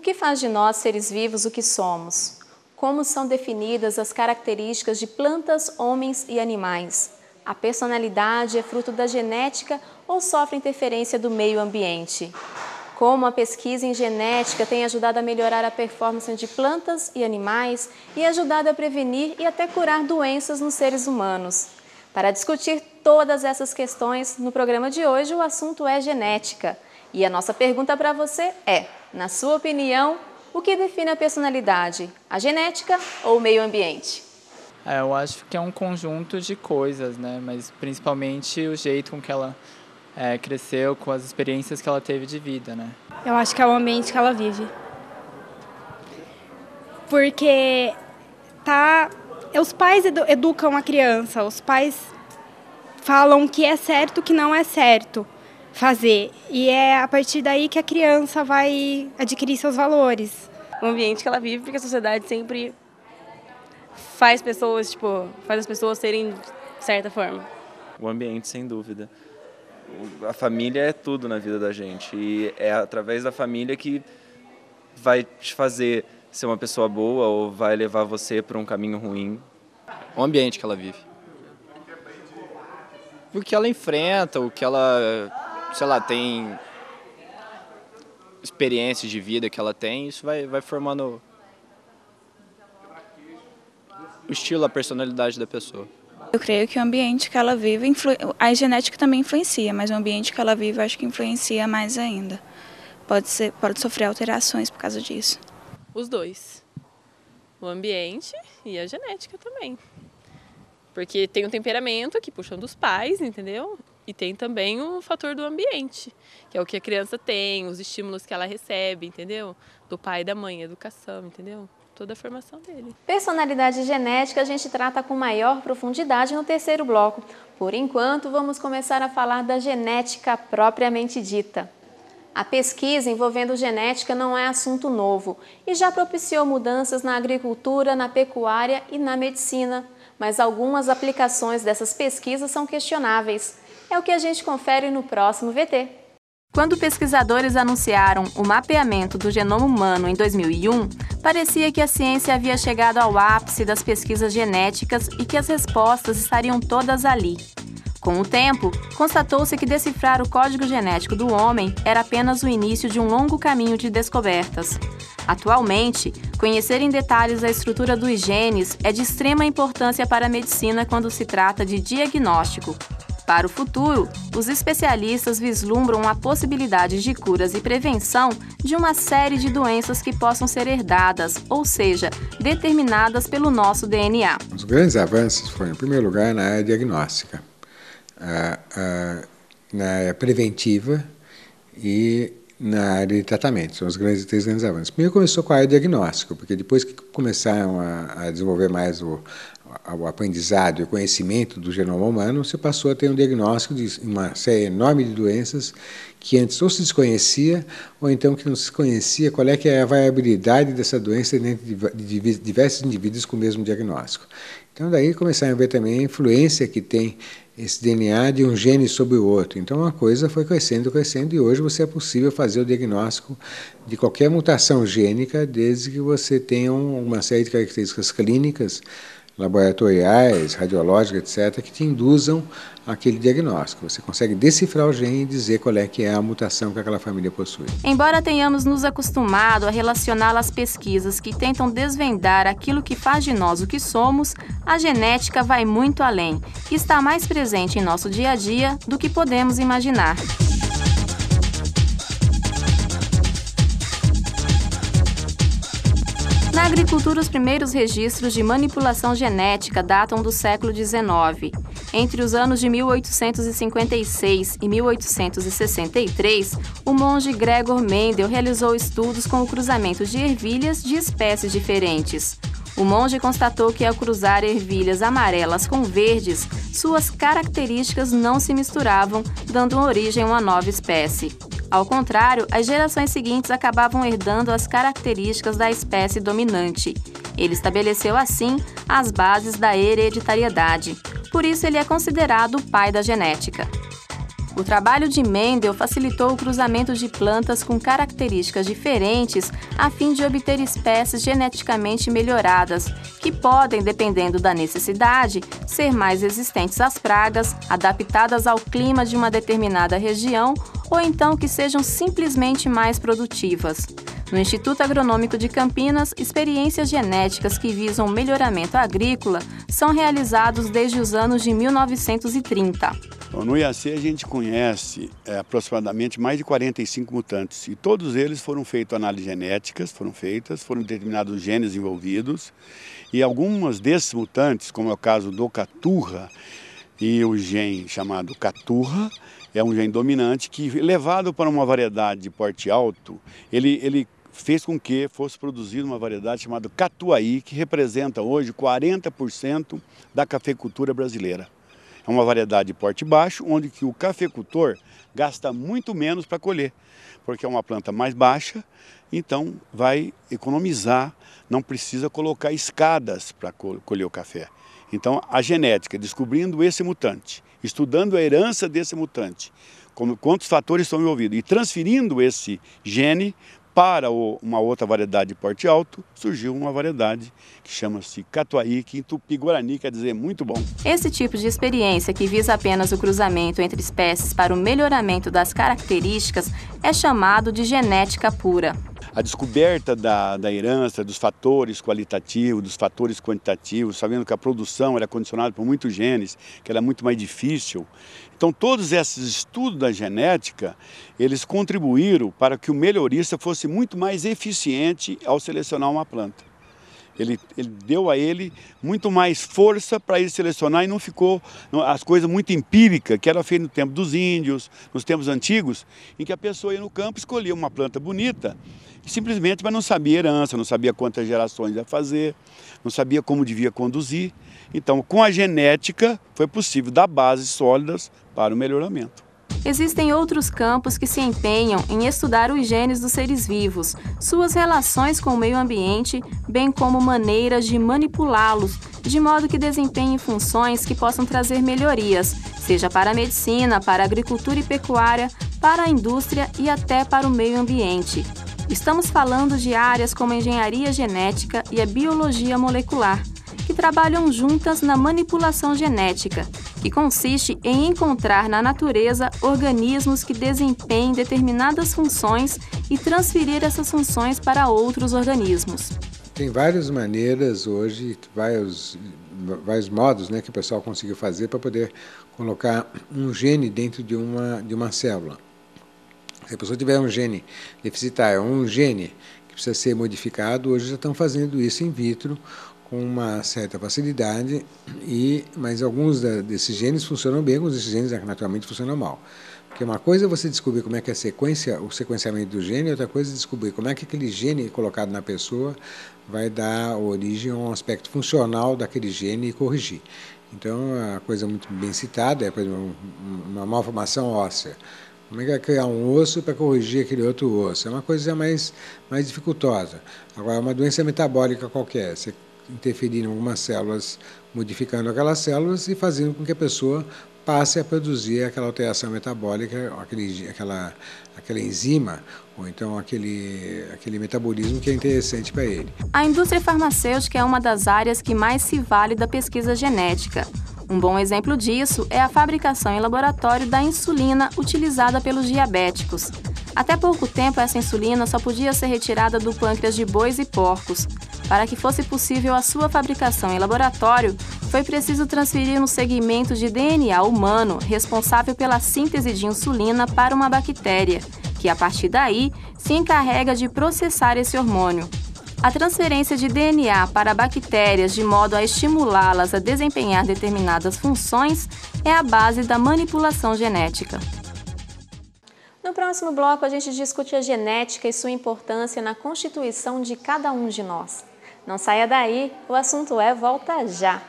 que faz de nós, seres vivos, o que somos? Como são definidas as características de plantas, homens e animais? A personalidade é fruto da genética ou sofre interferência do meio ambiente? Como a pesquisa em genética tem ajudado a melhorar a performance de plantas e animais e ajudado a prevenir e até curar doenças nos seres humanos? Para discutir todas essas questões, no programa de hoje o assunto é genética. E a nossa pergunta para você é, na sua opinião, o que define a personalidade? A genética ou o meio ambiente? Eu acho que é um conjunto de coisas, né? Mas principalmente o jeito com que ela cresceu, com as experiências que ela teve de vida, né? Eu acho que é o ambiente que ela vive. Porque os pais educam a criança, os pais falam o que é certo, o que não é certo fazer. E é a partir daí que a criança vai adquirir seus valores. O ambiente que ela vive, porque a sociedade sempre faz as pessoas serem de certa forma. O ambiente, sem dúvida. A família é tudo na vida da gente e é através da família que vai te fazer ser uma pessoa boa ou vai levar você para um caminho ruim. O ambiente que ela vive. O que ela enfrenta, o que ela, tem experiências de vida que ela tem, isso vai formando o estilo, a personalidade da pessoa. Eu creio que o ambiente que ela vive, a genética também influencia, mas o ambiente que ela vive eu acho que influencia mais ainda. Pode sofrer alterações por causa disso. Os dois. O ambiente e a genética também. Porque tem o temperamento que puxam dos pais, entendeu? E tem também o fator do ambiente, que é o que a criança tem, os estímulos que ela recebe, entendeu? Do pai e da mãe, a educação, entendeu? Toda a formação dele. Personalidade genética a gente trata com maior profundidade no terceiro bloco. Por enquanto, vamos começar a falar da genética propriamente dita. A pesquisa envolvendo genética não é assunto novo e já propiciou mudanças na agricultura, na pecuária e na medicina. Mas algumas aplicações dessas pesquisas são questionáveis. É o que a gente confere no próximo VT. Quando pesquisadores anunciaram o mapeamento do genoma humano em 2001, parecia que a ciência havia chegado ao ápice das pesquisas genéticas e que as respostas estariam todas ali. Com o tempo, constatou-se que decifrar o código genético do homem era apenas o início de um longo caminho de descobertas. Atualmente, conhecer em detalhes a estrutura dos genes é de extrema importância para a medicina quando se trata de diagnóstico. Para o futuro, os especialistas vislumbram a possibilidade de curas e prevenção de uma série de doenças que possam ser herdadas, ou seja, determinadas pelo nosso DNA. Os grandes avanços foram, em primeiro lugar, na área diagnóstica, na área preventiva e na área de tratamento. São os três grandes avanços. Primeiro começou com a área diagnóstica, porque depois que começaram a desenvolver mais o aprendizado e o conhecimento do genoma humano, você passou a ter um diagnóstico de uma série enorme de doenças que antes ou se desconhecia, ou então que não se conhecia qual é que é a variabilidade dessa doença dentro de diversos indivíduos com o mesmo diagnóstico. Então daí começaram a ver também a influência que tem esse DNA de um gene sobre o outro. Então a coisa foi crescendo e hoje é possível fazer o diagnóstico de qualquer mutação gênica desde que você tenha uma série de características clínicas, laboratoriais, radiológicas, etc., que te induzam aquele diagnóstico. Você consegue decifrar o gene e dizer qual é que é a mutação que aquela família possui. Embora tenhamos nos acostumado a relacioná-la às pesquisas que tentam desvendar aquilo que faz de nós o que somos, a genética vai muito além e está mais presente em nosso dia a dia do que podemos imaginar. Na agricultura, os primeiros registros de manipulação genética datam do século XIX. Entre os anos de 1856 e 1863, o monge Gregor Mendel realizou estudos com o cruzamento de ervilhas de espécies diferentes. O monge constatou que ao cruzar ervilhas amarelas com verdes, suas características não se misturavam, dando origem a uma nova espécie. Ao contrário, as gerações seguintes acabavam herdando as características da espécie dominante. Ele estabeleceu, assim, as bases da hereditariedade. Por isso, ele é considerado o pai da genética. O trabalho de Mendel facilitou o cruzamento de plantas com características diferentes a fim de obter espécies geneticamente melhoradas, que podem, dependendo da necessidade, ser mais resistentes às pragas, adaptadas ao clima de uma determinada região ou então que sejam simplesmente mais produtivas. No Instituto Agronômico de Campinas, experiências genéticas que visam melhoramento agrícola são realizados desde os anos de 1930. No IAC a gente conhece aproximadamente mais de 45 mutantes e todos eles foram feitos análises genéticas, foram determinados os genes envolvidos e algumas desses mutantes, como é o caso do caturra e o gene chamado caturra, é um gene dominante que, levado para uma variedade de porte alto, ele fez com que fosse produzida uma variedade chamada catuaí, que representa hoje 40% da cafeicultura brasileira. É uma variedade de porte baixo, onde que o cafeicultor gasta muito menos para colher, porque é uma planta mais baixa, então vai economizar, não precisa colocar escadas para colher o café. Então a genética, descobrindo esse mutante, estudando a herança desse mutante, quantos fatores estão envolvidos, e transferindo esse gene para uma outra variedade de porte alto, surgiu uma variedade que chama-se catuaí, que em tupi-guarani quer dizer muito bom. Esse tipo de experiência, que visa apenas o cruzamento entre espécies para o melhoramento das características, é chamado de genética pura. A descoberta da herança, dos fatores qualitativos, dos fatores quantitativos, sabendo que a produção era condicionada por muitos genes, que era muito mais difícil. Então, todos esses estudos da genética, eles contribuíram para que o melhorista fosse muito mais eficiente ao selecionar uma planta. Ele deu a ele muito mais força para ele selecionar e não ficou as coisas muito empíricas, que era feito no tempo dos índios, nos tempos antigos, em que a pessoa ia no campo, escolhia uma planta bonita, simplesmente, mas não sabia herança, não sabia quantas gerações ia fazer, não sabia como devia conduzir. Então, com a genética, foi possível dar bases sólidas para o melhoramento. Existem outros campos que se empenham em estudar os genes dos seres vivos, suas relações com o meio ambiente, bem como maneiras de manipulá-los, de modo que desempenhem funções que possam trazer melhorias, seja para a medicina, para a agricultura e pecuária, para a indústria e até para o meio ambiente. Estamos falando de áreas como a engenharia genética e a biologia molecular, que trabalham juntas na manipulação genética, que consiste em encontrar na natureza organismos que desempenhem determinadas funções e transferir essas funções para outros organismos. Tem várias maneiras hoje, vários modos, né, que o pessoal conseguiu fazer para poder colocar um gene dentro de uma célula. Se a pessoa tiver um gene deficitário, um gene que precisa ser modificado, hoje já estão fazendo isso in vitro, com uma certa facilidade, mas alguns desses genes funcionam bem, alguns desses genes naturalmente funcionam mal. Porque uma coisa é você descobrir como é que é o sequenciamento do gene, outra coisa é descobrir como é que aquele gene colocado na pessoa vai dar origem a um aspecto funcional daquele gene e corrigir. Então, a coisa muito bem citada é, por exemplo, uma malformação óssea. Como é que vai criar um osso para corrigir aquele outro osso? É uma coisa mais dificultosa. Agora, uma doença metabólica qualquer, você interferir em algumas células, modificando aquelas células e fazendo com que a pessoa passe a produzir aquela alteração metabólica, aquela enzima, ou então aquele metabolismo que é interessante para ele. A indústria farmacêutica é uma das áreas que mais se vale da pesquisa genética. Um bom exemplo disso é a fabricação em laboratório da insulina utilizada pelos diabéticos. Até pouco tempo, essa insulina só podia ser retirada do pâncreas de bois e porcos. Para que fosse possível a sua fabricação em laboratório, foi preciso transferir um segmento de DNA humano responsável pela síntese de insulina para uma bactéria, que a partir daí se encarrega de processar esse hormônio. A transferência de DNA para bactérias de modo a estimulá-las a desempenhar determinadas funções é a base da manipulação genética. No próximo bloco, a gente discute a genética e sua importância na constituição de cada um de nós. Não saia daí, o assunto Volta Já!